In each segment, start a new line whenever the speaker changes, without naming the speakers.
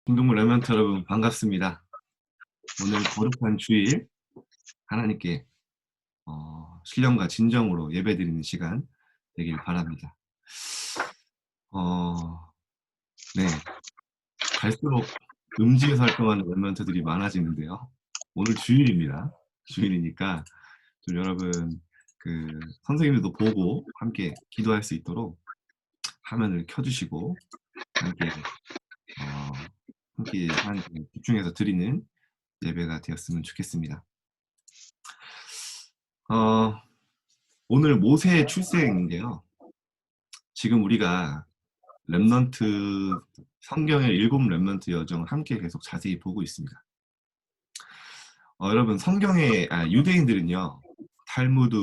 김동무 레멘트 여러분 반갑습니다. 오늘 거룩한 주일 하나님께 신령과 진정으로 예배드리는 시간 되길 바랍니다. 네, 갈수록 음지에서 활동하는 레멘트들이 많아지는데요. 오늘 주일입니다. 주일이니까 좀 여러분 선생님들도 보고 함께 기도할 수 있도록 화면을 켜주시고 함께 하나님께 집중해서 드리는 예배가 되었으면 좋겠습니다. 오늘 모세의 출생인데요. 지금 우리가 렘넌트 성경의 7 렘넌트 여정을 함께 계속 자세히 보고 있습니다. 여러분 성경의 유대인들은요. 탈무드,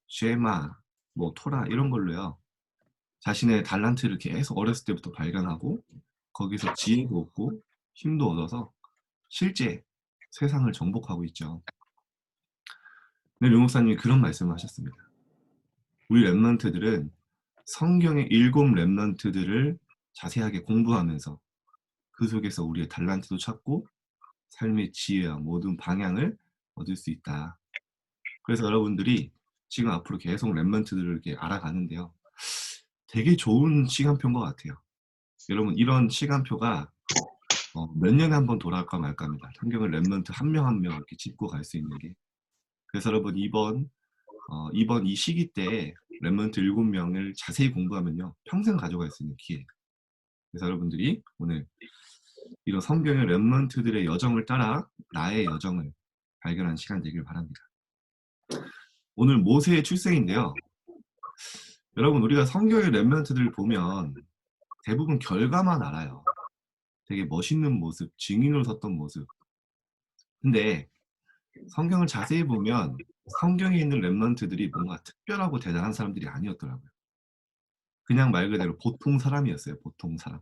쉐마, 토라 이런 걸로요. 자신의 달란트를 계속 어렸을 때부터 발견하고 거기서 지혜도 얻고 힘도 얻어서 실제 세상을 정복하고 있죠. 네, 류 목사님이 그런 말씀을 하셨습니다. 우리 렘넌트들은 성경의 7 렘넌트들을 자세하게 공부하면서 그 속에서 우리의 달란트도 찾고 삶의 지혜와 모든 방향을 얻을 수 있다. 그래서 여러분들이 지금 앞으로 계속 렘넌트들을 이렇게 알아가는데요. 되게 좋은 시간표인 것 같아요. 여러분 이런 시간표가 몇 년에 한 번 돌아올까 말까 합니다. 성경을 렘넌트 한 명 한 명 이렇게 짚고 갈 수 있는 게. 그래서 여러분 이번 이 시기 때 렘넌트 7명을 자세히 공부하면요. 평생 가져갈 수 있는 기회예요. 그래서 여러분들이 오늘 이런 성경의 렘넌트들의 여정을 따라 나의 여정을 발견하는 시간 되길 바랍니다. 오늘 모세의 출생인데요. 여러분 우리가 성경의 렘넌트들을 보면 대부분 결과만 알아요. 되게 멋있는 모습, 증인으로 섰던 모습. 근데 성경을 자세히 보면 성경에 있는 렘넌트들이 뭔가 특별하고 대단한 사람들이 아니었더라고요. 그냥 말 그대로 보통 사람이었어요. 보통 사람.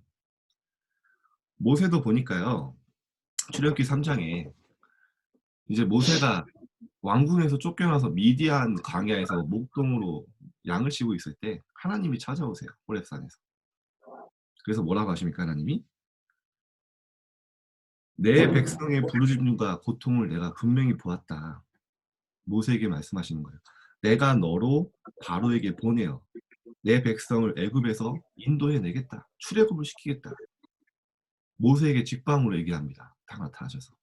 모세도 보니까요. 출애굽기 3장에 이제 모세가 왕궁에서 쫓겨나서 미디안 광야에서 목동으로 양을 치고 있을 때 하나님이 찾아오세요. 호렙산에서. 그래서 뭐라고 하십니까? 하나님이 내 백성의 부르짖음과 고통을 내가 분명히 보았다. 모세에게 말씀하시는 거예요. 내가 너로 바로에게 보내어 내 백성을 애굽에서 인도해 내겠다. 출애굽을 시키겠다. 모세에게 직방으로 얘기합니다. 다 나타나셔서.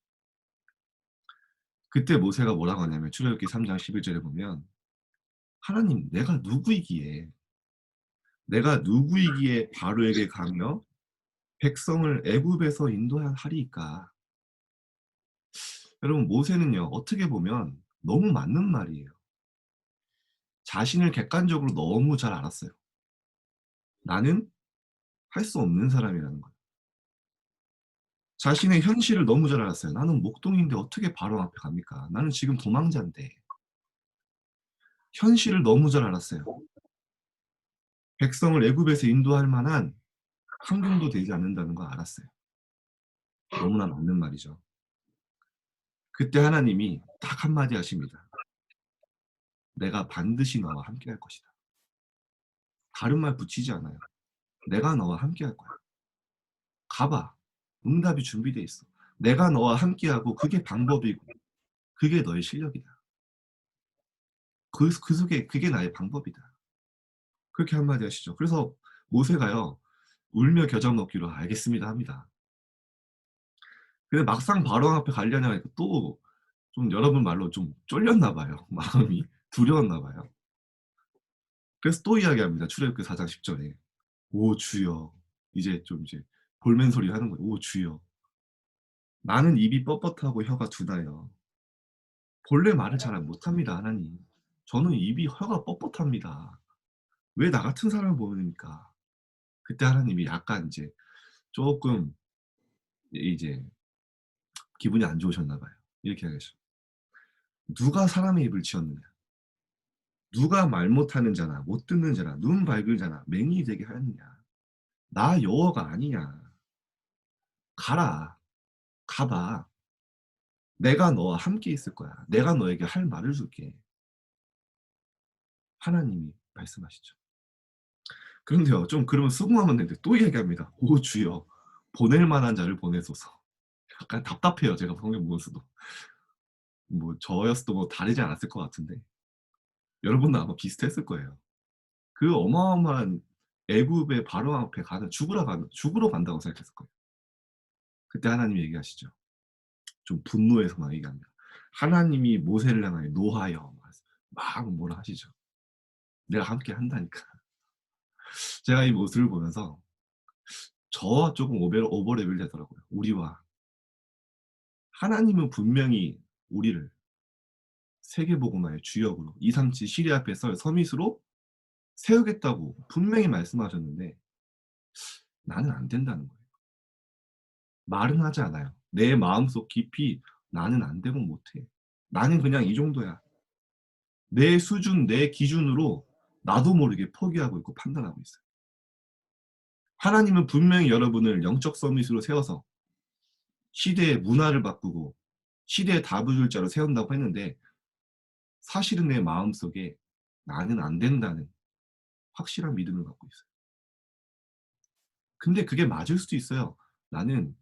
그때 모세가 뭐라고 하냐면 출애굽기 3장 11절에 보면 하나님 내가 누구이기에 바로에게 가며 백성을 애굽에서 인도하리이까. 여러분 모세는요. 어떻게 보면 너무 맞는 말이에요. 자신을 객관적으로 너무 잘 알았어요. 나는 할 수 없는 사람이라는 거예요. 자신의 현실을 너무 잘 알았어요. 나는 목동인데 어떻게 바로 앞에 갑니까? 나는 지금 도망자인데. 현실을 너무 잘 알았어요. 백성을 애굽에서 인도할 만한 환경도 되지 않는다는 거 알았어요. 너무나 맞는 말이죠. 그때 하나님이 딱 한마디 하십니다. 내가 반드시 너와 함께 할 것이다. 다른 말 붙이지 않아요. 내가 너와 함께 할 거야. 가봐. 응답이 준비돼 있어. 내가 너와 함께하고 그게 방법이고 그게 너의 실력이다. 그 속에 그게 나의 방법이다. 그렇게 한마디 하시죠. 그래서 모세가요. 울며 겨자 먹기로 알겠습니다 합니다. 근데 막상 바로 앞에 가려냐 하니까 또 좀 여러분 말로 좀 쫄렸나 봐요. 마음이 두려웠나 봐요. 그래서 또 이야기합니다. 출애굽기 4장 10절에 오 주여 이제 볼멘 소리 하는 거예요. 오 주여 나는 입이 뻣뻣하고 혀가 둔하여 본래 말을 잘 못합니다. 하나님 저는 입이 혀가 뻣뻣합니다. 왜 나 같은 사람을 보냅니까? 그때 하나님이 약간 이제 조금 이제 기분이 안 좋으셨나 봐요. 이렇게 하겠죠. 누가 사람의 입을 지었느냐? 누가 말 못하는 자나 못 듣는 자나 눈 밝은 자나 맹인이 되게 하였느냐? 나 여호와가 아니냐? 가라. 가봐. 내가 너와 함께 있을 거야. 내가 너에게 할 말을 줄게. 하나님이 말씀하시죠. 그런데요. 좀 그러면 수긍하면 되는데 또 얘기합니다. 오 주여. 보낼 만한 자를 보내소서. 약간 답답해요. 제가 성경 보면서도. 뭐 저였어도 뭐 다르지 않았을 것 같은데 여러분도 아마 비슷했을 거예요. 그 어마어마한 애굽의 바로 앞에 가는 죽으러 간다고 생각했을 거예요. 그때 하나님이 얘기하시죠. 좀 분노해서 막 얘기합니다. 하나님이 모세를 향하여 노하여 막 뭐라 하시죠. 내가 함께 한다니까. 제가 이 모습을 보면서 저와 조금 오버랩을 되더라고요. 우리와 하나님은 분명히 우리를 세계복음화의 주역으로 237 시리 앞에 설 서밋으로 세우겠다고 분명히 말씀하셨는데 나는 안 된다는 거예요. 말은 하지 않아요. 내 마음속 깊이 나는 안 되고 못해. 나는 그냥 이 정도야. 내 수준, 내 기준으로 나도 모르게 포기하고 있고 판단하고 있어요. 하나님은 분명히 여러분을 영적 서밋으로 세워서 시대의 문화를 바꾸고 시대의 다부줄자로 세운다고 했는데 사실은 내 마음속에 나는 안 된다는 확실한 믿음을 갖고 있어요. 근데 그게 맞을 수도 있어요. 나는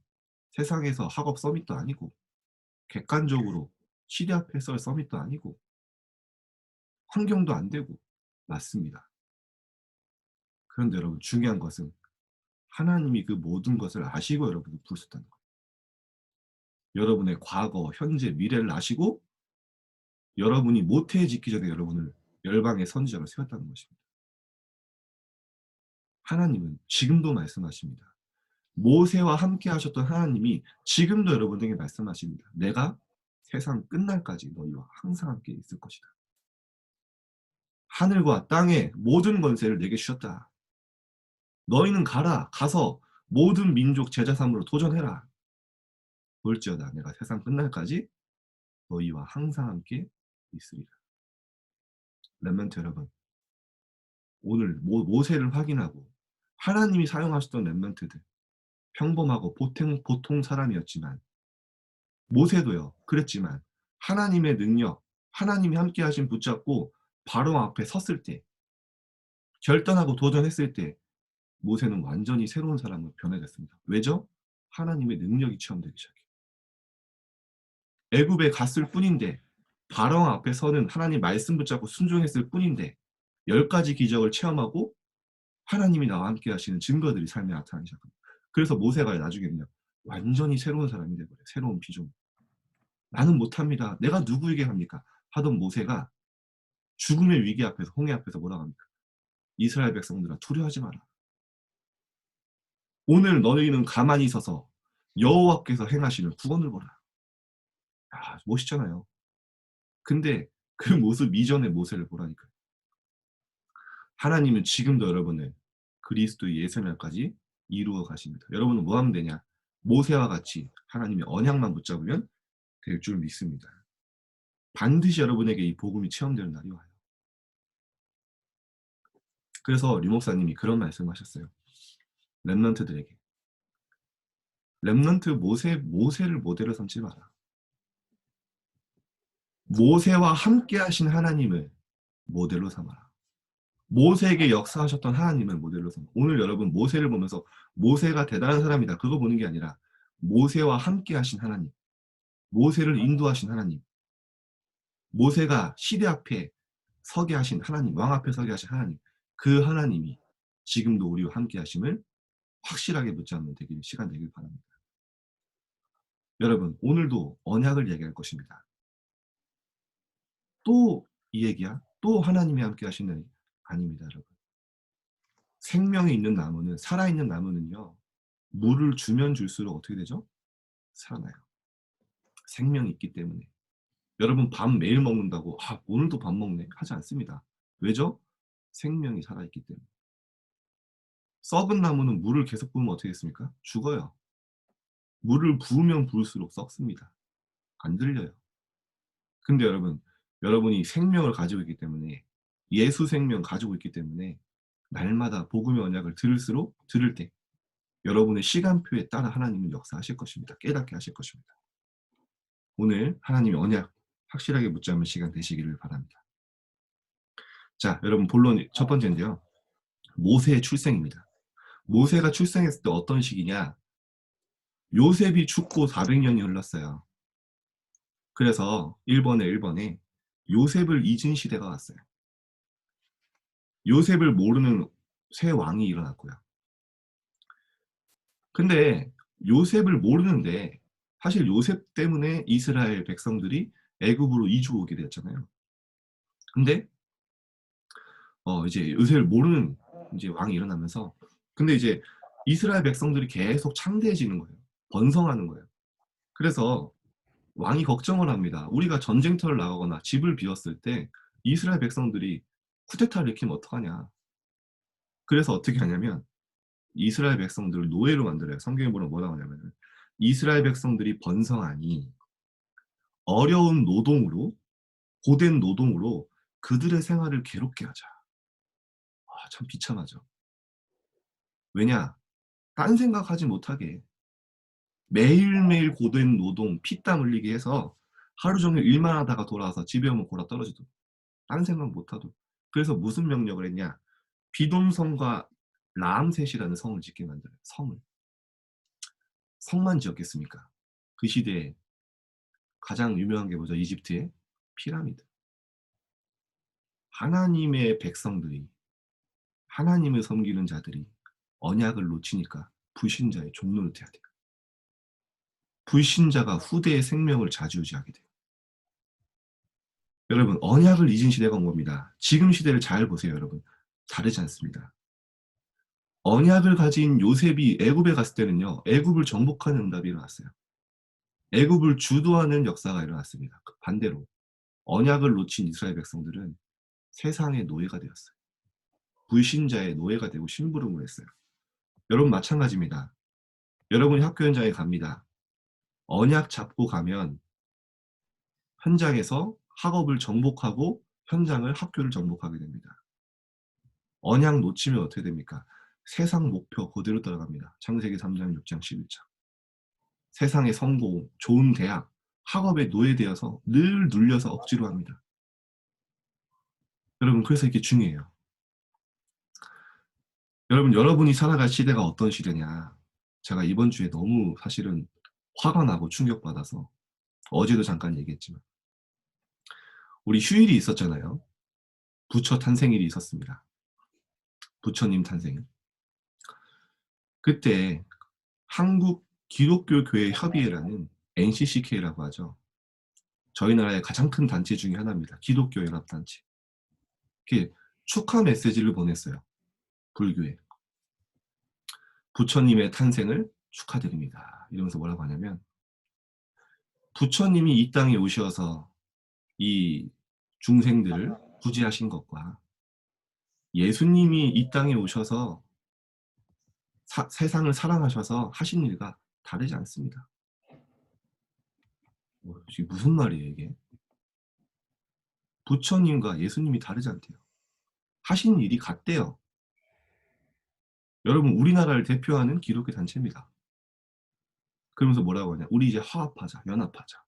세상에서 학업 서밋도 아니고 객관적으로 시대 앞에 설 서밋도 아니고 환경도 안 되고 맞습니다. 그런데 여러분 중요한 것은 하나님이 그 모든 것을 아시고 여러분을 부르셨다는 거예요. 여러분의 과거, 현재, 미래를 아시고 여러분이 모태해지기 전에 여러분을 열방의 선지자로 세웠다는 것입니다. 하나님은 지금도 말씀하십니다. 모세와 함께 하셨던 하나님이 지금도 여러분에게 말씀하십니다. 내가 세상 끝날까지 너희와 항상 함께 있을 것이다. 하늘과 땅의 모든 권세를 내게 주셨다. 너희는 가서 모든 민족 제자 삼으로 도전해라. 볼지어다 내가 세상 끝날까지 너희와 항상 함께 있으리라. 렘넌트 여러분, 오늘 모세를 확인하고 하나님이 사용하셨던 렘넌트들 평범하고 보통 사람이었지만 모세도요 그랬지만 하나님의 능력 하나님이 함께 하신 붙잡고 바로 앞에 섰을 때 결단하고 도전했을 때 모세는 완전히 새로운 사람으로 변해졌습니다. 왜죠? 하나님의 능력이 체험되기 시작해요. 애굽에 갔을 뿐인데 바로 앞에 서는 하나님 말씀 붙잡고 순종했을 뿐인데 10가지 기적을 체험하고 하나님이 나와 함께 하시는 증거들이 삶에 나타나기 시작합니다. 그래서 모세가 나중에는요. 완전히 새로운 사람이 되버려요. 새로운 비전. 나는 못합니다. 내가 누구에게 합니까? 하던 모세가 죽음의 위기 앞에서 홍해 앞에서 뭐라고 합니까? 이스라엘 백성들아 두려워하지 마라. 오늘 너희는 가만히 서서 여호와께서 행하시는 구원을 보라. 아, 멋있잖아요. 근데 그 모습 이전의 모세를 보라니까요. 하나님은 지금도 여러분을 그리스도의 예수날까지 이루어 가십니다. 여러분은 뭐 하면 되냐? 모세와 같이 하나님의 언약만 붙잡으면 될 줄 믿습니다. 반드시 여러분에게 이 복음이 체험되는 날이 와요. 그래서 류 목사님이 그런 말씀하셨어요. 렘넌트들에게. 렘넌트 모세를 모델로 삼지 마라. 모세와 함께 하신 하나님을 모델로 삼아라. 모세에게 역사하셨던 하나님을 모델로 삼아. 오늘 여러분 모세를 보면서 모세가 대단한 사람이다. 그거 보는 게 아니라 모세와 함께 하신 하나님. 모세를 인도하신 하나님. 모세가 시대 앞에 서게 하신 하나님. 왕 앞에 서게 하신 하나님. 그 하나님이 지금도 우리와 함께 하심을 확실하게 붙잡는 시간 되길 바랍니다. 여러분 오늘도 언약을 얘기할 것입니다. 또 이 얘기야? 또 하나님이 함께 하시는 아닙니다. 여러분. 생명이 있는 나무는 살아있는 나무는요. 물을 주면 줄수록 어떻게 되죠? 살아나요. 생명이 있기 때문에. 여러분 밥 매일 먹는다고 오늘도 밥 먹네 하지 않습니다. 왜죠? 생명이 살아있기 때문에. 썩은 나무는 물을 계속 부으면 어떻게 됐습니까? 죽어요. 물을 부으면 부을수록 썩습니다. 안 들려요. 근데 여러분이 생명을 가지고 있기 때문에 예수 생명 가지고 있기 때문에 날마다 복음의 언약을 들을 때 여러분의 시간표에 따라 하나님은 역사하실 것입니다. 깨닫게 하실 것입니다. 오늘 하나님의 언약 확실하게 붙잡는 시간 되시기를 바랍니다. 자, 여러분 본론 첫 번째인데요. 모세의 출생입니다. 모세가 출생했을 때 어떤 시기냐? 요셉이 죽고 400년이 흘렀어요. 그래서 일본에 요셉을 잊은 시대가 왔어요. 요셉을 모르는 새 왕이 일어났고요. 근데 요셉을 모르는데 사실 요셉 때문에 이스라엘 백성들이 애굽으로 이주 오게 되었잖아요. 근데 이제 요셉을 모르는 이제 왕이 일어나면서 근데 이제 이스라엘 백성들이 계속 창대해지는 거예요. 번성하는 거예요. 그래서 왕이 걱정을 합니다. 우리가 전쟁터를 나가거나 집을 비웠을 때 이스라엘 백성들이 쿠데타를 일으키면 어떡하냐. 그래서 어떻게 하냐면 이스라엘 백성들을 노예로 만들어요. 성경에 보면 뭐라고 하냐면 이스라엘 백성들이 번성하니 어려운 노동으로 고된 노동으로 그들의 생활을 괴롭게 하자. 참 비참하죠. 왜냐? 딴 생각하지 못하게 매일매일 고된 노동, 피땀 흘리게 해서 하루 종일 일만 하다가 돌아와서 집에 오면 골아 떨어지도록 딴 생각 못하도록. 그래서 무슨 명령을 했냐? 비돔성과 라암셋이라는 성을 짓게 만들어요. 성만 지었겠습니까? 그 시대에 가장 유명한 게 뭐죠? 이집트의 피라미드. 하나님의 백성들이 하나님을 섬기는 자들이 언약을 놓치니까 불신자의 종노릇 해야 돼요. 불신자가 후대의 생명을 좌지우지하게 돼요. 여러분 언약을 잊은 시대가 온 겁니다. 지금 시대를 잘 보세요. 여러분 다르지 않습니다. 언약을 가진 요셉이 애굽에 갔을 때는요. 애굽을 정복하는 응답이 일어났어요. 애굽을 주도하는 역사가 일어났습니다. 반대로 언약을 놓친 이스라엘 백성들은 세상의 노예가 되었어요. 불신자의 노예가 되고 심부름을 했어요. 여러분 마찬가지입니다. 여러분이 학교 현장에 갑니다. 언약 잡고 가면 현장에서 학업을 정복하고 현장을 학교를 정복하게 됩니다. 언약 놓치면 어떻게 됩니까? 세상 목표 그대로 따라갑니다. 창세기 3장, 6장, 11장. 세상의 성공, 좋은 대학, 학업에 노예되어서 늘 눌려서 억지로 합니다. 여러분 그래서 이게 중요해요. 여러분이 살아갈 시대가 어떤 시대냐. 제가 이번 주에 너무 사실은 화가 나고 충격받아서 어제도 잠깐 얘기했지만 우리 휴일이 있었잖아요. 부처 탄생일이 있었습니다. 부처님 탄생. 그때 한국 기독교 교회 협의회라는 NCCK라고 하죠. 저희 나라의 가장 큰 단체 중에 하나입니다. 기독교 연합단체. 이렇게 축하 메시지를 보냈어요. 불교에. 부처님의 탄생을 축하드립니다. 이러면서 뭐라고 하냐면 부처님이 이 땅에 오셔서 이 중생들을 구제하신 것과 예수님이 이 땅에 오셔서 세상을 사랑하셔서 하신 일과 다르지 않습니다. 이게 무슨 말이에요 이게? 부처님과 예수님이 다르지 않대요. 하신 일이 같대요. 여러분 우리나라를 대표하는 기독교 단체입니다. 그러면서 뭐라고 하냐? 우리 이제 화합하자, 연합하자.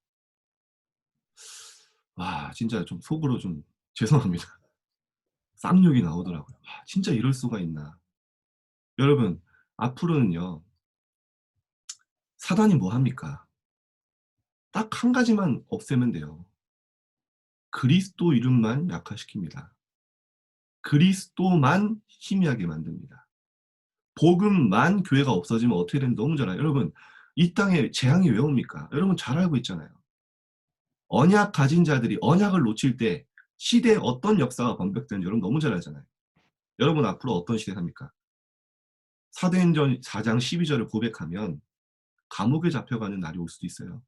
와 진짜 좀 속으로 좀 죄송합니다. 쌍욕이 나오더라고요. 진짜 이럴 수가 있나. 여러분 앞으로는요. 사단이 뭐 합니까? 딱 한 가지만 없애면 돼요. 그리스도 이름만 약화시킵니다. 그리스도만 희미하게 만듭니다. 복음만 교회가 없어지면 어떻게 되는지 너무 잘 알아요. 여러분 이 땅에 재앙이 왜 옵니까? 여러분 잘 알고 있잖아요. 언약 가진 자들이 언약을 놓칠 때 시대에 어떤 역사가 번복되는지 여러분 너무 잘 알잖아요. 여러분 앞으로 어떤 시대 삽니까? 사도행전 4장 12절을 고백하면 감옥에 잡혀가는 날이 올 수도 있어요.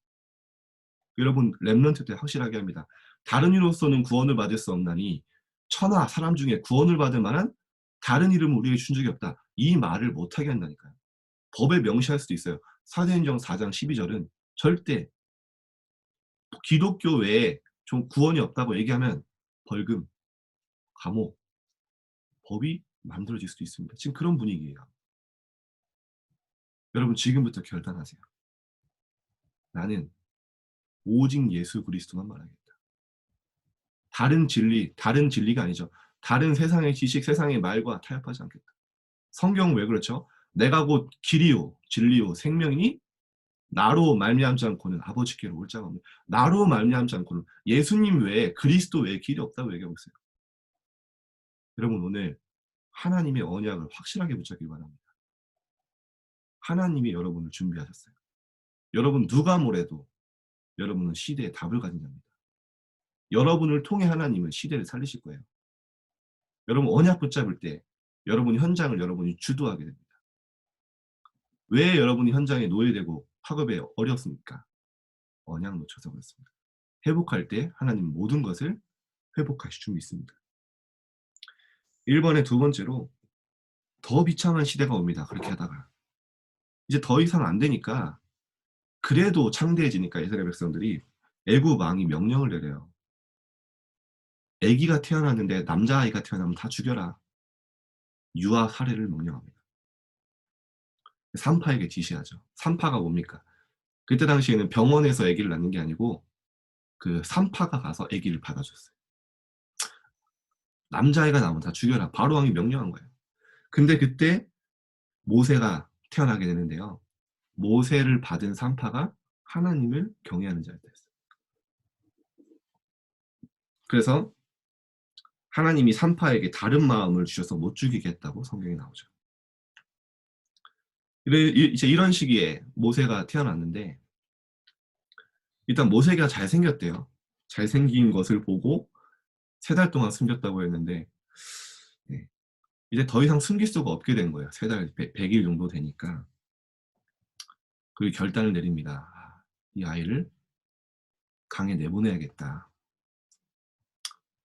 여러분 렘넌트 때 확실하게 합니다. 다른 이로서는 구원을 받을 수 없나니 천하 사람 중에 구원을 받을 만한 다른 이름을 우리에게 준 적이 없다. 이 말을 못하게 한다니까요. 법에 명시할 수도 있어요. 사도행전 4장 12절은 절대 기독교 외에 좀 구원이 없다고 얘기하면 벌금, 감옥, 법이 만들어질 수도 있습니다. 지금 그런 분위기예요. 여러분 지금부터 결단하세요. 나는 오직 예수 그리스도만 말하겠다. 다른 진리가 아니죠. 다른 세상의 지식, 세상의 말과 타협하지 않겠다. 성경은 왜 그렇죠? 내가 곧 길이요, 진리요, 생명이니 나로 말미암지 않고는 아버지께로 올 자가 없네. 나로 말미암지 않고는 예수님 외에 그리스도 외에 길이 없다고 얘기하고 있어요. 여러분 오늘 하나님의 언약을 확실하게 붙잡기 바랍니다. 하나님이 여러분을 준비하셨어요. 여러분 누가 뭐래도 여러분은 시대의 답을 가진 자입니다. 여러분을 통해 하나님은 시대를 살리실 거예요. 여러분 언약 붙잡을 때 여러분 현장을 여러분이 주도하게 됩니다. 왜 여러분이 현장에 노예되고 학업에 어렵습니까? 언약 놓쳐서 그렇습니다. 회복할 때 하나님 모든 것을 회복하실 줄 믿습니다. 1번에 두 번째로 더 비참한 시대가 옵니다. 그렇게 하다가 이제 더 이상 안 되니까 그래도 창대해지니까 이스라엘 백성들이 애굽 왕이 명령을 내려요. 아기가 태어났는데 남자아이가 태어나면 다 죽여라. 유아 살해를 명령합니다. 산파에게 지시하죠. 산파가 뭡니까? 그때 당시에는 병원에서 아기를 낳는 게 아니고 그 산파가 가서 아기를 받아줬어요. 남자아이가 나오면 다 죽여라. 바로 왕이 명령한 거예요. 근데 그때 모세가 태어나게 되는데요. 모세를 받은 산파가 하나님을 경외하는 자였어요. 그래서 하나님이 산파에게 다른 마음을 주셔서 못 죽이게 했다고 성경에 나오죠. 이제 이런 시기에 모세가 태어났는데 일단 모세가 잘생겼대요. 잘생긴 것을 보고 3달 동안 숨겼다고 했는데 네. 이제 더 이상 숨길 수가 없게 된 거예요. 3달, 100일 정도 되니까. 그 결단을 내립니다. 이 아이를 강에 내보내야겠다.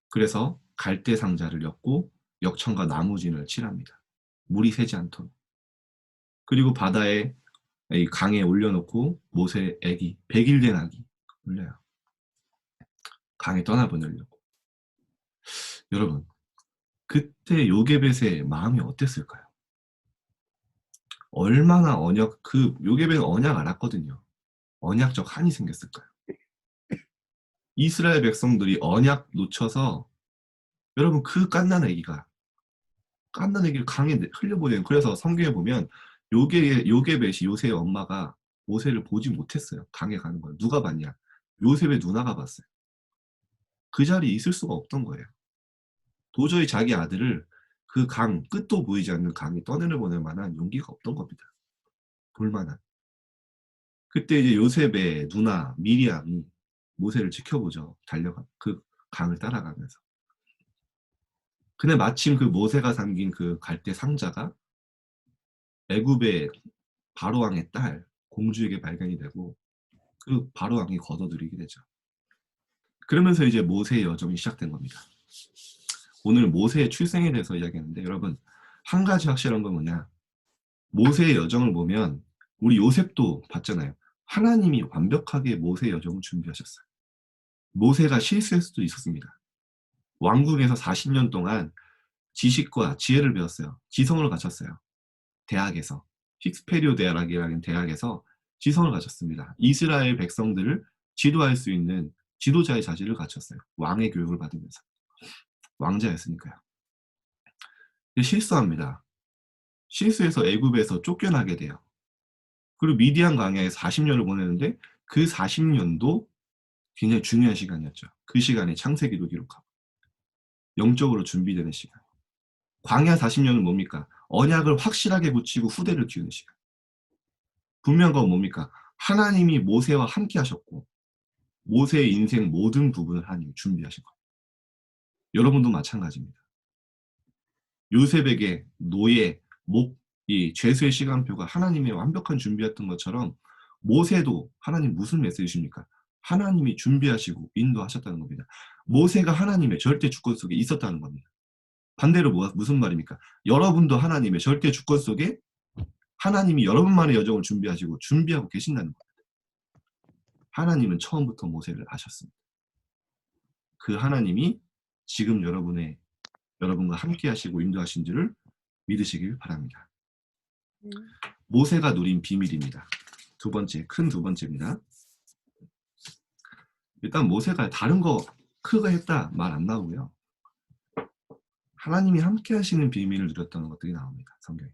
그래서 갈대 상자를 엮고 역청과 나무진을 칠합니다. 물이 새지 않도록. 그리고 바다에 이 강에 올려놓고 모세 애기 100일 된 아기 올려요. 강에 떠나보내려고. 여러분 그때 요게벳의 마음이 어땠을까요? 얼마나 요게벳은 언약 알았거든요. 언약적 한이 생겼을까요? 이스라엘 백성들이 언약 놓쳐서 여러분 그 갓난 아기를 강에 흘려보내는 그래서 성경에 보면 요게벳이 요셉의 엄마가 모세를 보지 못했어요. 강에 가는 걸. 누가 봤냐? 요셉의 누나가 봤어요. 그 자리에 있을 수가 없던 거예요. 도저히 자기 아들을 그 끝도 보이지 않는 강에 떠내보낼 만한 용기가 없던 겁니다. 볼만한. 그때 이제 요셉의 누나 미리암이 모세를 지켜보죠. 그 강을 따라가면서. 근데 마침 그 모세가 삼긴 그 갈대 상자가 애굽의 바로왕의 딸 공주에게 발견이 되고 그 바로왕이 걷어들이게 되죠. 그러면서 이제 모세의 여정이 시작된 겁니다. 오늘 모세의 출생에 대해서 이야기하는데 여러분 한 가지 확실한 건 뭐냐? 모세의 여정을 보면 우리 요셉도 봤잖아요. 하나님이 완벽하게 모세의 여정을 준비하셨어요. 모세가 실수할 수도 있었습니다. 왕궁에서 40년 동안 지식과 지혜를 배웠어요. 지성을 갖췄어요. 대학에서. 힉스페리오 대학이라는 대학에서 지성을 갖췄습니다. 이스라엘 백성들을 지도할 수 있는 지도자의 자질을 갖췄어요. 왕의 교육을 받으면서. 왕자였으니까요. 실수합니다. 실수해서 애굽에서 쫓겨나게 돼요. 그리고 미디안 광야에 40년을 보내는데 그 40년도 굉장히 중요한 시간이었죠. 그 시간에 창세기도 기록하고 영적으로 준비되는 시간. 광야 40년은 뭡니까? 언약을 확실하게 붙이고 후대를 키우는 시간. 분명한 건 뭡니까? 하나님이 모세와 함께 하셨고 모세의 인생 모든 부분을 하나님이 준비하신 거예요. 여러분도 마찬가지입니다. 요셉에게 노예, 이 죄수의 시간표가 하나님의 완벽한 준비였던 것처럼 모세도 하나님 무슨 메시지입니까? 하나님이 준비하시고 인도하셨다는 겁니다. 모세가 하나님의 절대 주권 속에 있었다는 겁니다. 반대로 무슨 말입니까? 여러분도 하나님의 절대 주권 속에 하나님이 여러분만의 여정을 준비하고 계신다는 겁니다. 하나님은 처음부터 모세를 아셨습니다. 그 하나님이 지금 여러분과 함께 하시고 인도하신 줄을 믿으시길 바랍니다. 모세가 누린 비밀입니다. 큰 두 번째입니다. 일단 모세가 다른 거 크게 했다 말 안 나오고요. 하나님이 함께 하시는 비밀을 누렸다는 것들이 나옵니다. 성경에.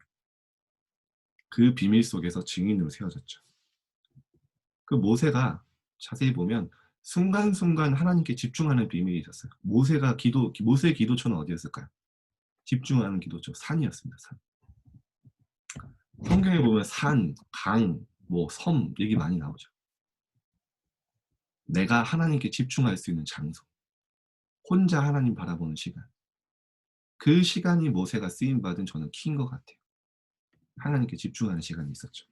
그 비밀 속에서 증인으로 세워졌죠. 그 모세가 자세히 보면 순간순간 하나님께 집중하는 비밀이 있었어요. 모세의 기도처는 어디였을까요? 집중하는 기도처, 산이었습니다. 산. 성경에 보면 산, 강, 뭐 섬 얘기 많이 나오죠. 내가 하나님께 집중할 수 있는 장소, 혼자 하나님 바라보는 시간. 그 시간이 모세가 쓰임받은 저는 키인 것 같아요. 하나님께 집중하는 시간이 있었죠.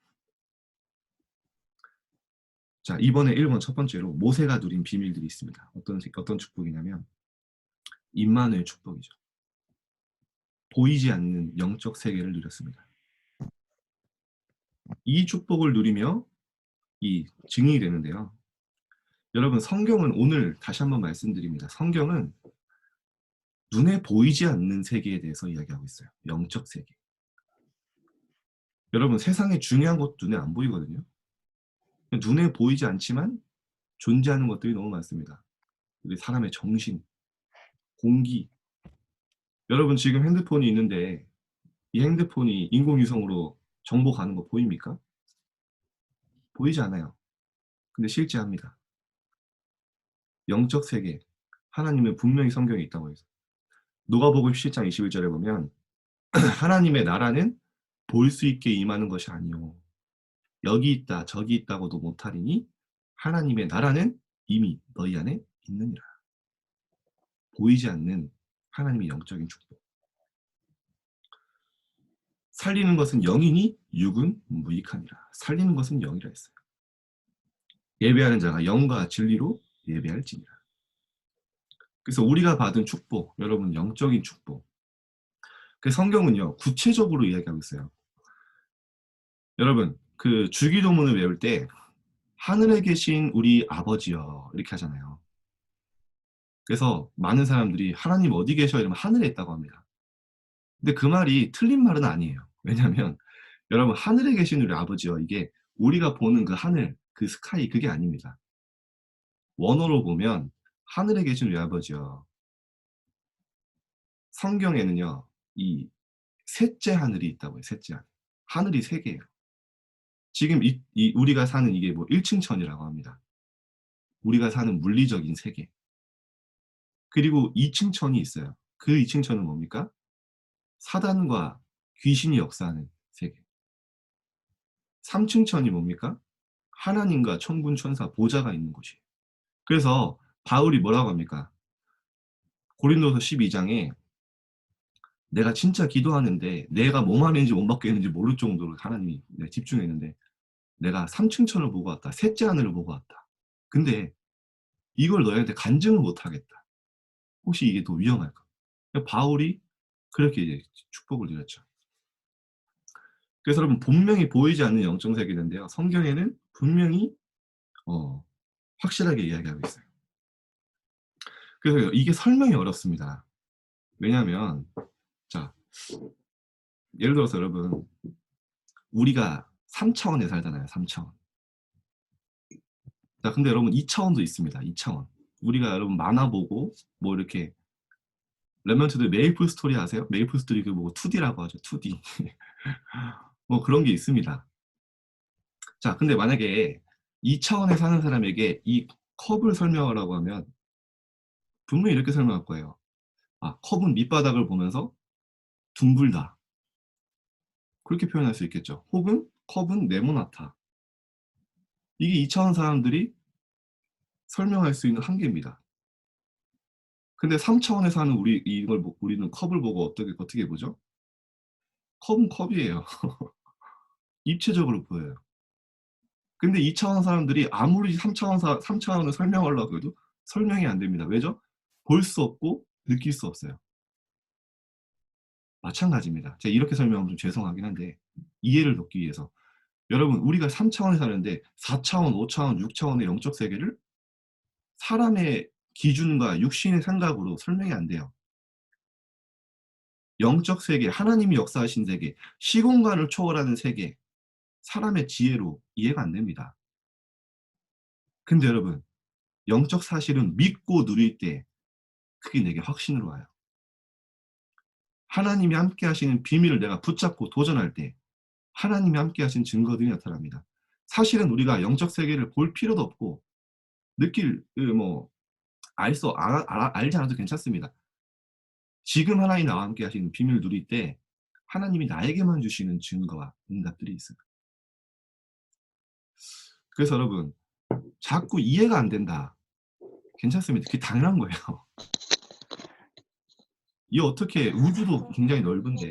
자, 이번에 1번 첫 번째로 모세가 누린 비밀들이 있습니다. 어떤 축복이냐면 임마누엘 축복이죠. 보이지 않는 영적 세계를 누렸습니다. 이 축복을 누리며 이 증인이 되는데요. 여러분, 성경은 오늘 다시 한번 말씀드립니다. 성경은 눈에 보이지 않는 세계에 대해서 이야기하고 있어요. 영적 세계. 여러분, 세상에 중요한 것도 눈에 안 보이거든요. 눈에 보이지 않지만 존재하는 것들이 너무 많습니다. 우리 사람의 정신, 공기. 여러분, 지금 핸드폰이 있는데 이 핸드폰이 인공위성으로 정보 가는 거 보입니까? 보이지 않아요. 근데 실제합니다. 영적 세계, 하나님은 분명히 성경에 있다고 해서. 누가복음 17장 21절에 보면 하나님의 나라는 볼 수 있게 임하는 것이 아니요 여기 있다 저기 있다고도 못하리니 하나님의 나라는 이미 너희 안에 있느니라. 보이지 않는 하나님의 영적인 축복. 살리는 것은 영이니 육은 무익하니라. 살리는 것은 영이라 했어요. 예배하는 자가 영과 진리로 예배할지니라. 그래서 우리가 받은 축복, 여러분 영적인 축복. 그 성경은요 구체적으로 이야기하고 있어요. 여러분 그 주기도문을 외울 때 하늘에 계신 우리 아버지여 이렇게 하잖아요. 그래서 많은 사람들이 하나님 어디 계셔 이러면 하늘에 있다고 합니다. 근데 그 말이 틀린 말은 아니에요. 왜냐하면 여러분 하늘에 계신 우리 아버지여 이게 우리가 보는 그 하늘, 그 스카이 그게 아닙니다. 원어로 보면 하늘에 계신 우리 아버지여 성경에는요 이 셋째 하늘이 있다고 해요. 셋째 하늘. 하늘이 세 개예요. 지금 우리가 사는 이게 뭐 1층 천이라고 합니다. 우리가 사는 물리적인 세계. 그리고 2층 천이 있어요. 그 2층 천은 뭡니까? 사단과 귀신이 역사하는 세계. 3층 천이 뭡니까? 하나님과 천군 천사 보좌가 있는 곳이에요. 그래서 바울이 뭐라고 합니까? 고린도서 12장에 내가 진짜 기도하는데 내가 몸 안에 있는지 몸 밖에 있는지 모를 정도로 하나님이 집중했는데 내가 3층 천을 보고 왔다. 셋째 하늘을 보고 왔다. 근데 이걸 너희한테 간증을 못 하겠다. 혹시 이게 더 위험할까? 바울이 그렇게 이제 축복을 드렸죠. 그래서 여러분 분명히 보이지 않는 영적 세계인데요. 성경에는 분명히 확실하게 이야기하고 있어요. 그래서 이게 설명이 어렵습니다. 왜냐하면 자 예를 들어서 여러분 우리가 3차원에 살잖아요. 3차원. 자 근데 여러분 2차원도 있습니다. 2차원. 우리가 여러분 만화 보고 뭐 이렇게 랩런트들 메이플 스토리 아세요? 메이플 스토리 그 뭐 2D라고 하죠. 2D. 뭐 그런 게 있습니다. 자 근데 만약에 2차원에 사는 사람에게 이 컵을 설명하라고 하면 분명히 이렇게 설명할 거예요. 아, 컵은 밑바닥을 보면서 둥글다. 그렇게 표현할 수 있겠죠. 혹은 컵은 네모나다. 이게 2차원 사람들이 설명할 수 있는 한계입니다. 근데 3차원에 사는 우리는 컵을 보고 어떻게 보죠? 컵은 컵이에요. 입체적으로 보여요. 근데 2차원 사람들이 아무리 3차원을 설명하려고 해도 설명이 안 됩니다. 왜죠? 볼 수 없고 느낄 수 없어요. 마찬가지입니다. 제가 이렇게 설명하면 좀 죄송하긴 한데 이해를 돕기 위해서 여러분 우리가 3차원에 사는데 4차원, 5차원, 6차원의 영적 세계를 사람의 기준과 육신의 생각으로 설명이 안 돼요. 영적 세계, 하나님이 역사하신 세계, 시공간을 초월하는 세계, 사람의 지혜로 이해가 안 됩니다. 근데 여러분 영적 사실은 믿고 누릴 때 그게 내게 확신으로 와요. 하나님이 함께 하시는 비밀을 내가 붙잡고 도전할 때 하나님이 함께 하신 증거들이 나타납니다. 사실은 우리가 영적 세계를 볼 필요도 없고 느낄 뭐 알지 않아도 괜찮습니다. 지금 하나님 나와 함께 하시는 비밀을 누릴 때 하나님이 나에게만 주시는 증거와 응답들이 있어요. 그래서 여러분 자꾸 이해가 안 된다. 괜찮습니다. 그게 당연한 거예요. 이 어떻게 우주도 굉장히 넓은데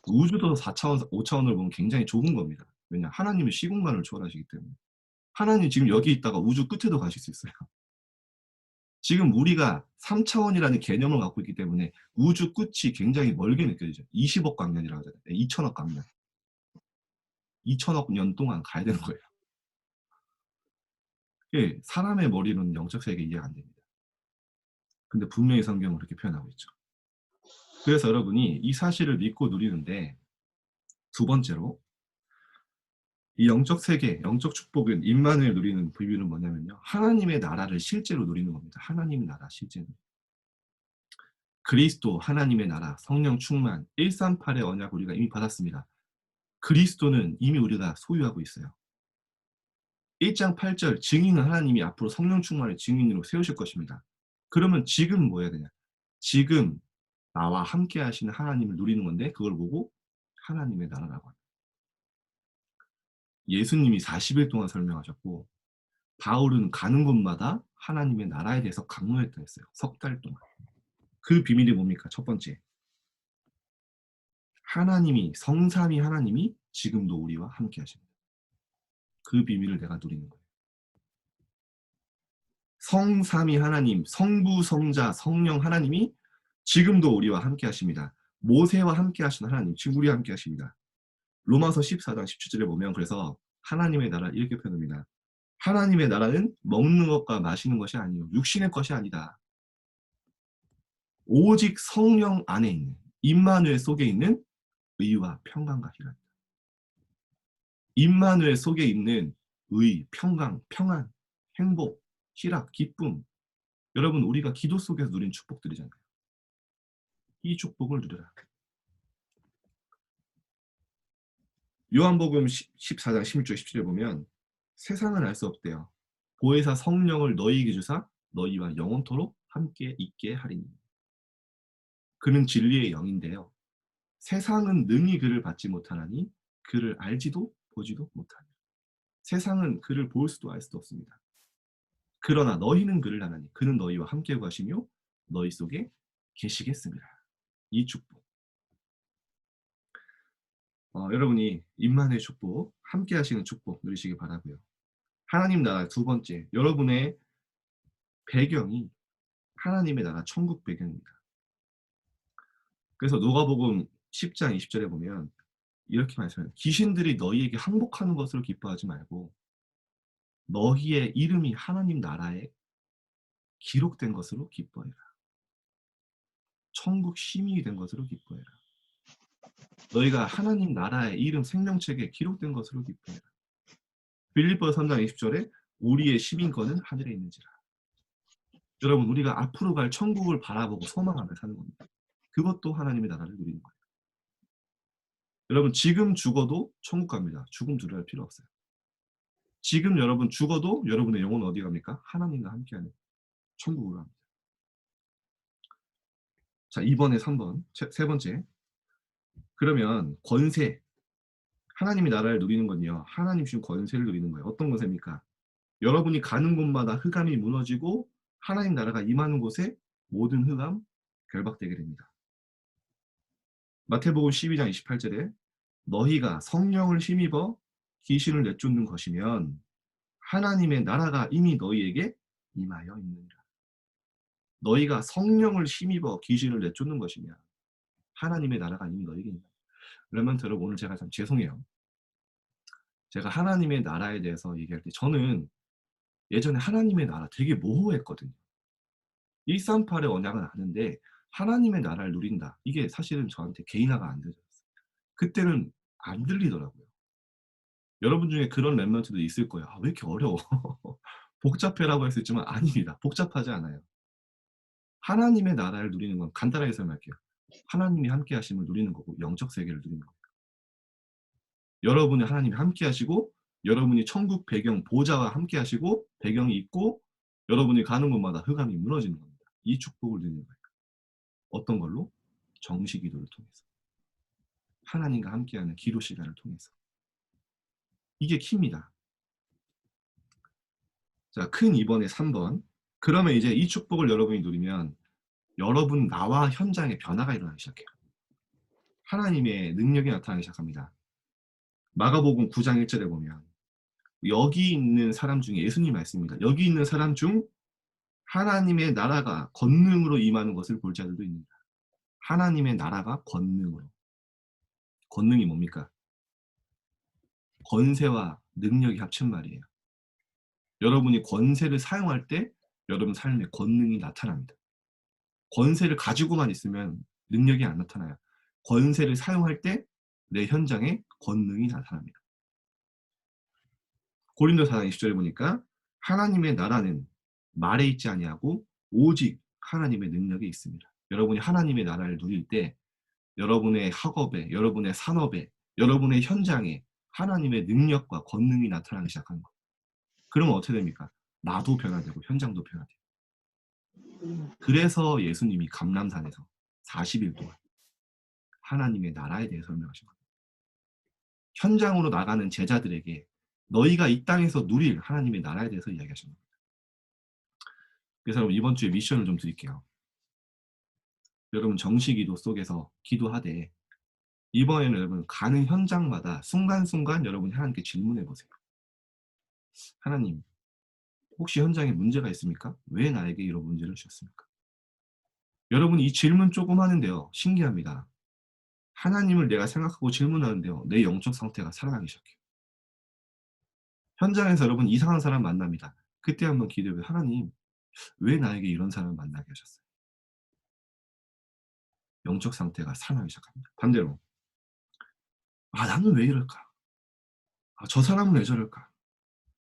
우주도 4차원, 5차원을 보면 굉장히 좁은 겁니다. 왜냐? 하나님은 시공간을 초월하시기 때문에. 하나님 지금 여기 있다가 우주 끝에도 가실 수 있어요. 지금 우리가 3차원이라는 개념을 갖고 있기 때문에 우주 끝이 굉장히 멀게 느껴지죠. 20억 광년이라고 하잖아요. 2천억 광년. 2천억 년 동안 가야 되는 거예요. 예, 사람의 머리로는 영적 세계 이해가 안 됩니다. 근데 분명히 성경은 그렇게 표현하고 있죠. 그래서 여러분이 이 사실을 믿고 누리는데 두 번째로 이 영적 세계, 영적 축복은 임마누엘 누리는 비밀은 뭐냐면요. 하나님의 나라를 실제로 누리는 겁니다. 하나님의 나라 실제로. 그리스도 하나님의 나라 성령 충만 138의 언약 우리가 이미 받았습니다. 그리스도는 이미 우리가 소유하고 있어요. 1장 8절 증인은 하나님이 앞으로 성령 충만의 증인으로 세우실 것입니다. 그러면 지금 뭐 해야 되냐? 지금 나와 함께 하시는 하나님을 누리는 건데 그걸 보고 하나님의 나라라고 합니다. 예수님이 40일 동안 설명하셨고 바울은 가는 곳마다 하나님의 나라에 대해서 강론했다 했어요. 석 달 동안. 그 비밀이 뭡니까? 첫 번째. 하나님이 성삼위 하나님이 지금도 우리와 함께 하십니다. 그 비밀을 내가 누리는 거예요. 성삼위 하나님, 성부, 성자, 성령 하나님이 지금도 우리와 함께 하십니다. 모세와 함께 하신 하나님, 지금 우리와 함께 하십니다. 로마서 14장 17절에 보면 그래서 하나님의 나라 이렇게 표현합니다. 하나님의 나라는 먹는 것과 마시는 것이 아니요 육신의 것이 아니다. 오직 성령 안에 있는 임마누엘 속에 있는 의와 평강과 희락이다. 임마누엘 속에 있는 의, 평강, 평안, 행복, 희락, 기쁨. 여러분 우리가 기도 속에서 누린 축복들이잖아요. 이 축복을 누려라. 요한복음 14장 16절 17절에 보면 세상은 알 수 없대요. 보혜사 성령을 너희에게 주사 너희와 영원토록 함께 있게 하리니. 그는 진리의 영인데요. 세상은 능히 그를 받지 못하나니 그를 알지도 보지도 못하니. 세상은 그를 볼 수도 알 수도 없습니다. 그러나 너희는 그를 아나니 그는 너희와 함께 가시며 너희 속에 계시겠습니다. 이 축복. 여러분이 임마누엘 축복, 함께 하시는 축복 누리시기 바라고요. 하나님 나라 두 번째, 여러분의 배경이 하나님의 나라 천국 배경입니다. 그래서 누가복음 10장 20절에 보면 이렇게 말씀해요. 귀신들이 너희에게 항복하는 것으로 기뻐하지 말고 너희의 이름이 하나님 나라에 기록된 것으로 기뻐해라. 천국 시민이 된 것으로 기뻐해라. 너희가 하나님 나라의 이름 생명책에 기록된 것으로 기뻐해라. 빌립보서 3장 20절에 우리의 시민권은 하늘에 있는지라. 여러분 우리가 앞으로 갈 천국을 바라보고 소망하며 사는 겁니다. 그것도 하나님의 나라를 누리는 거예요. 여러분 지금 죽어도 천국 갑니다. 죽음 두려워할 필요 없어요. 지금 여러분 죽어도 여러분의 영혼은 어디 갑니까? 하나님과 함께하는 천국으로 갑니다. 자, 이번에 3번, 세 번째. 그러면 권세. 하나님의 나라를 누리는 건요. 하나님 주신 권세를 누리는 거예요. 어떤 권세입니까? 여러분이 가는 곳마다 흑암이 무너지고 하나님 나라가 임하는 곳에 모든 흑암 결박되게 됩니다. 마태복음 12장 28절에 너희가 성령을 힘입어 귀신을 내쫓는 것이면 하나님의 나라가 이미 너희에게 임하여 있느니라. 너희가 성령을 힘입어 귀신을 내쫓는 것이면 하나님의 나라가 이미 너희에게 임하여. 그러면 여러분 오늘 제가 참 죄송해요. 제가 하나님의 나라에 대해서 얘기할 때 저는 예전에 하나님의 나라 되게 모호했거든요. 138의 언약은 아는데 하나님의 나라를 누린다. 이게 사실은 저한테 개인화가 안 되었어요. 그때는 안 들리더라고요. 여러분 중에 그런 랩런트도 있을 거예요. 아, 왜 이렇게 어려워? 복잡해라고 할 수 있지만 아닙니다. 복잡하지 않아요. 하나님의 나라를 누리는 건 간단하게 설명할게요. 하나님이 함께 하심을 누리는 거고 영적 세계를 누리는 거예요. 여러분의 하나님이 함께 하시고 여러분이 천국 배경 보좌와 함께 하시고 배경이 있고 여러분이 가는 곳마다 흑암이 무너지는 겁니다. 이 축복을 누리는 거예요. 어떤 걸로? 정시 기도를 통해서. 하나님과 함께하는 기도 시간을 통해서. 이게 키입니다. 자, 큰 2번에 3번. 그러면 이제 이 축복을 여러분이 누리면 여러분 나와 현장에 변화가 일어나기 시작해요. 하나님의 능력이 나타나기 시작합니다. 마가복음 9장 1절에 보면 여기 있는 사람 중에 예수님 말씀입니다. 여기 있는 사람 중 하나님의 나라가 권능으로 임하는 것을 볼 자들도 있느니라. 하나님의 나라가 권능으로. 권능이 뭡니까? 권세와 능력이 합친 말이에요. 여러분이 권세를 사용할 때 여러분 삶에 권능이 나타납니다. 권세를 가지고만 있으면 능력이 안 나타나요. 권세를 사용할 때 내 현장에 권능이 나타납니다. 고린도서 4장 20절에 보니까 하나님의 나라는 말에 있지 아니하고 오직 하나님의 능력에 있습니다. 여러분이 하나님의 나라를 누릴 때 여러분의 학업에, 여러분의 산업에, 여러분의 현장에 하나님의 능력과 권능이 나타나기 시작하는 거예요. 그러면 어떻게 됩니까? 나도 변화되고 현장도 변화돼요. 그래서 예수님이 감람산에서 40일 동안 하나님의 나라에 대해 설명하신 겁니다. 현장으로 나가는 제자들에게 너희가 이 땅에서 누릴 하나님의 나라에 대해서 이야기하신 겁니다. 그래서 여러분 이번 주에 미션을 좀 드릴게요. 여러분 정시기도 속에서 기도하되 이번에는 여러분 가는 현장마다 순간순간 여러분이 하나님께 질문해 보세요. 하나님, 혹시 현장에 문제가 있습니까? 왜 나에게 이런 문제를 주셨습니까? 여러분이 이 질문 조금 하는데요. 신기합니다. 하나님을 내가 생각하고 질문하는데요. 내 영적 상태가 살아나기 시작해요. 현장에서 여러분 이상한 사람 만납니다. 그때 한번 기도해보세요. 하나님, 왜 나에게 이런 사람을 만나게 하셨어요? 영적 상태가 살아나기 시작합니다. 반대로 나는 왜 이럴까? 저 사람은 왜 저럴까?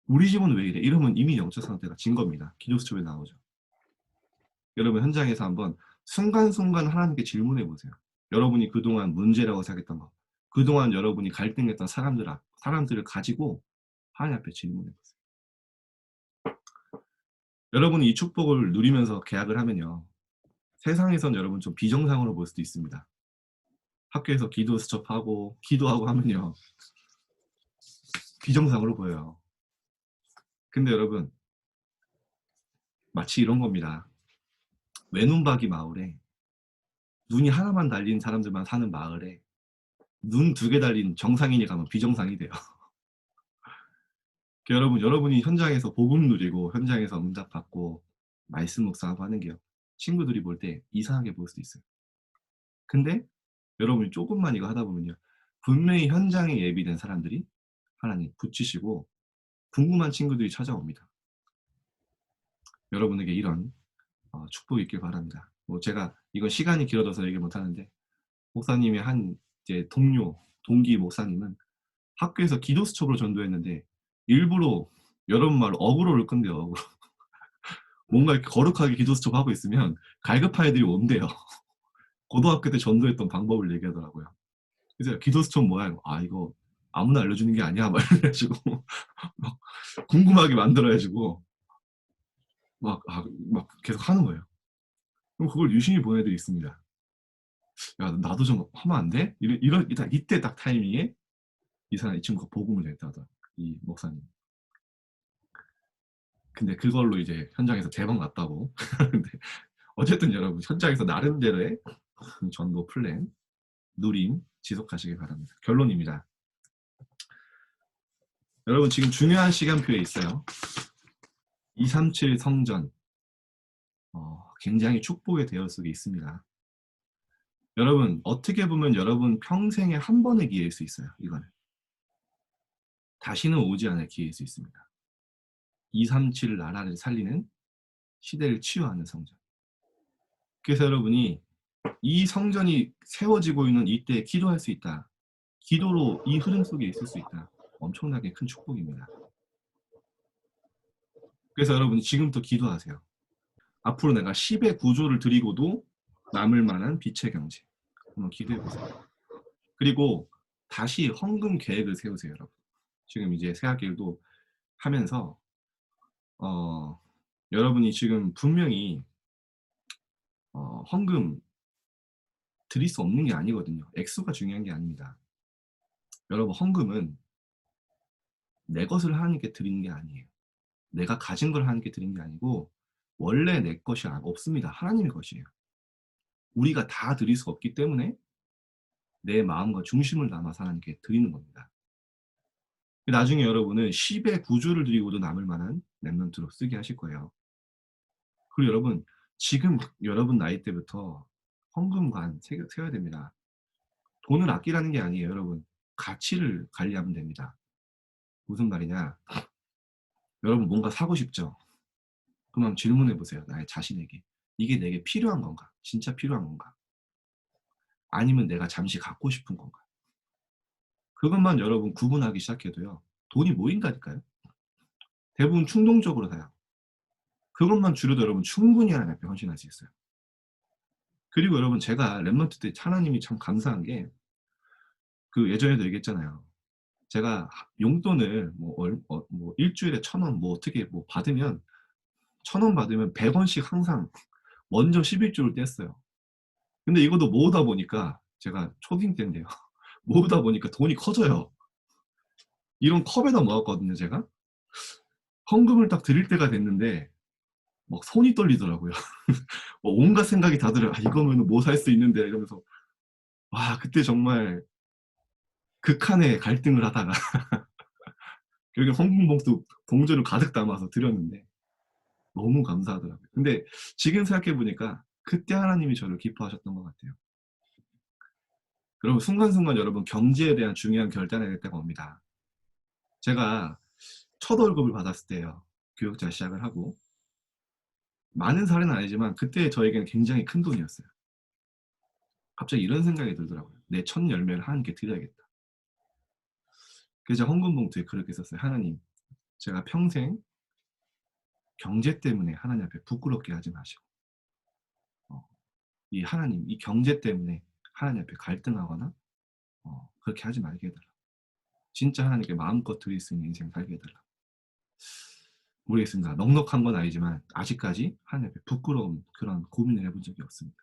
우리 집은 왜 이래? 이러면 이미 영적 상태가 진 겁니다. 기도 수첩에 나오죠. 여러분 현장에서 한번 순간순간 하나님께 질문해 보세요. 여러분이 그동안 문제라고 생각했던 거, 그동안 여러분이 갈등했던 사람들을 가지고 하나님 앞에 질문해 보세요. 여러분이 이 축복을 누리면서 계약을 하면요. 세상에선 여러분 좀 비정상으로 볼 수도 있습니다. 학교에서 기도 수첩하고 기도하고 하면요. 비정상으로 보여요. 근데 여러분 마치 이런 겁니다. 외눈박이 마을에 눈이 하나만 달린 사람들만 사는 마을에 눈 2개 달린 정상인이 가면 비정상이 돼요. 여러분이 현장에서 복음 누리고 현장에서 응답 받고 말씀 묵상하고 하는 게요. 친구들이 볼 때 이상하게 볼 수도 있어요. 근데 여러분이 조금만 이거 하다 보면요. 분명히 현장에 예비된 사람들이 하나님 붙이시고 궁금한 친구들이 찾아옵니다. 여러분에게 이런 축복이 있길 바랍니다. 뭐 제가 이건 시간이 길어져서 얘기 못하는데 목사님의 한 이제 동기 목사님은 학교에서 기도 수첩으로 전도했는데 일부러 여러분 말로 어그로를 끈대요. 어그로. 뭔가 이렇게 거룩하게 기도 수첩하고 있으면 갈급한 애들이 온대요. 고등학교 때 전도했던 방법을 얘기하더라고요. 그래서 기도 수첩 뭐야? 이거 아무나 알려주는 게 아니야. 막 이래가지고 막 궁금하게 만들어가지고 막 계속 하는 거예요. 그럼 그걸 유심히 본 애들이 있습니다. 야, 나도 좀 하면 안 돼? 이때 딱 타이밍에 이 친구가 복음을 냈다더라. 이 목사님. 근데 그걸로 이제 현장에서 대박 났다고. 근데 어쨌든 여러분 현장에서 나름대로의 전도 플랜 누림 지속하시기 바랍니다. 결론입니다. 여러분 지금 중요한 시간표에 있어요. 237 성전 굉장히 축복의 대열 속에 있습니다. 여러분 어떻게 보면 여러분 평생에 한 번의 기회일 수 있어요. 이거는 다시는 오지 않을 기회일 수 있습니다. 237 나라를 살리는 시대를 치유하는 성전. 그래서 여러분이 이 성전이 세워지고 있는 이때에 기도할 수 있다. 기도로 이 흐름 속에 있을 수 있다. 엄청나게 큰 축복입니다. 그래서 여러분 지금부터 기도하세요. 앞으로 내가 10의 구조를 드리고도 남을 만한 빛의 경제. 한번 기도해보세요. 그리고 다시 헌금 계획을 세우세요. 여러분. 지금 이제 새학기도 하면서 여러분이 지금 분명히 헌금 드릴 수 없는 게 아니거든요. 액수가 중요한 게 아닙니다. 여러분 헌금은 내 것을 하나님께 드리는 게 아니에요. 내가 가진 걸 하나님께 드리는 게 아니고 원래 내 것이 없습니다. 하나님의 것이에요. 우리가 다 드릴 수 없기 때문에 내 마음과 중심을 담아서 하나님께 드리는 겁니다. 나중에 여러분은 10의 9주를 드리고도 남을 만한 랩런트로 쓰게 하실 거예요. 그리고 여러분 지금 여러분 나이 때부터 헌금관 세워야 됩니다. 돈을 아끼라는 게 아니에요. 여러분 가치를 관리하면 됩니다. 무슨 말이냐, 여러분 뭔가 사고 싶죠? 그럼 한번 질문해 보세요. 나의 자신에게. 이게 내게 필요한 건가? 진짜 필요한 건가? 아니면 내가 잠시 갖고 싶은 건가? 그것만 여러분 구분하기 시작해도요. 돈이 모인다니까요. 대부분 충동적으로 사요. 그것만 줄여도 여러분 충분히 하나님 앞에 헌신할 수 있어요. 그리고 여러분 제가 랩런트 때 하나님이 참 감사한 게 그 예전에도 얘기했잖아요. 제가 용돈을 뭐 일주일에 1,000원 뭐 어떻게 뭐 받으면 1,000원 받으면 100원씩 항상 먼저 11조를 뗐어요. 근데 이것도 모으다 보니까 제가 초딩 때인데요. 모으다 보니까 돈이 커져요. 이런 컵에다 모았거든요, 제가. 헌금을 딱 드릴 때가 됐는데 막 손이 떨리더라고요. 뭐 온갖 생각이 다 들어요. 아, 이거면 뭐 살 수 있는데 이러면서 와, 그때 정말 극한의 갈등을 하다가 결국에 헌금 봉투 동전을 가득 담아서 드렸는데 너무 감사하더라고요. 근데 지금 생각해 보니까 그때 하나님이 저를 기뻐하셨던 것 같아요. 그러면 순간순간 여러분 경제에 대한 중요한 결단을 할 때가 옵니다. 제가 첫 월급을 받았을 때요. 교육자 시작을 하고 많은 사례는 아니지만 그때 저에게는 굉장히 큰 돈이었어요. 갑자기 이런 생각이 들더라고요. 내 첫 열매를 하나님께 드려야겠다. 그래서 제가 헌금 봉투에 그렇게 썼어요. 하나님, 제가 평생 경제 때문에 하나님 앞에 부끄럽게 하지 마시고 이 하나님, 이 경제 때문에 하나님 앞에 갈등하거나 그렇게 하지 말게 해달라. 진짜 하나님께 마음껏 드릴 수 있는 인생 살게 해달라. 모르겠습니다. 넉넉한 건 아니지만 아직까지 하나님 앞에 부끄러운 그런 고민을 해본 적이 없습니다.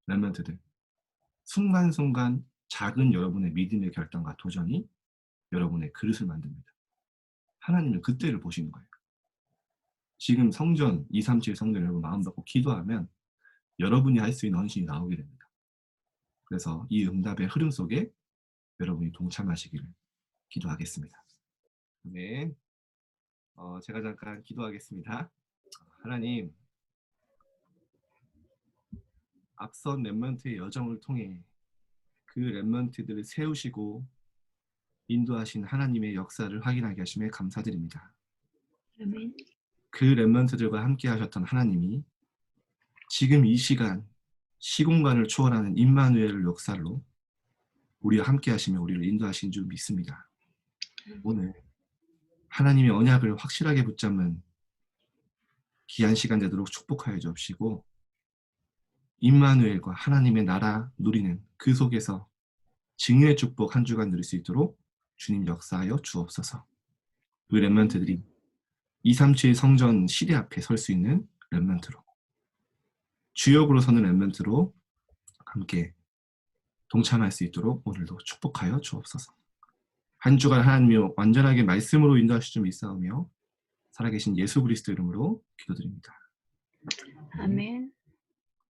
랩런트들, 순간순간 작은 여러분의 믿음의 결단과 도전이 여러분의 그릇을 만듭니다. 하나님은 그때를 보시는 거예요. 지금 성전 237 성전 여러분 마음 받고 기도하면 여러분이 할 수 있는 헌신이 나오게 됩니다. 그래서 이 응답의 흐름 속에 여러분이 동참하시기를 기도하겠습니다. 네, 제가 잠깐 기도하겠습니다. 하나님, 앞선 랩런트의 여정을 통해 그 랩런트들을 세우시고 인도하신 하나님의 역사를 확인하게 하심에 감사드립니다.
아멘.
그 랩런트들과 함께 하셨던 하나님이 지금 이 시간 시공간을 초월하는 임마누엘 역사로 우리와 함께 하시며 우리를 인도하신 줄 믿습니다. 오늘 하나님의 언약을 확실하게 붙잡는 귀한 시간 되도록 축복하여 주옵시고 임마누엘과 하나님의 나라 누리는 그 속에서 증인의 축복 한 주간 누릴 수 있도록 주님 역사하여 주옵소서. 그 랩런트들이 237 성전 시대 앞에 설 수 있는 랩런트로, 주역으로 서는 랩런트로 함께 동참할 수 있도록 오늘도 축복하여 주옵소서. 한 주간 하나님이 완전하게 말씀으로 인도하실 줄 믿사오며 살아계신 예수 그리스도 이름으로 기도드립니다.
아멘.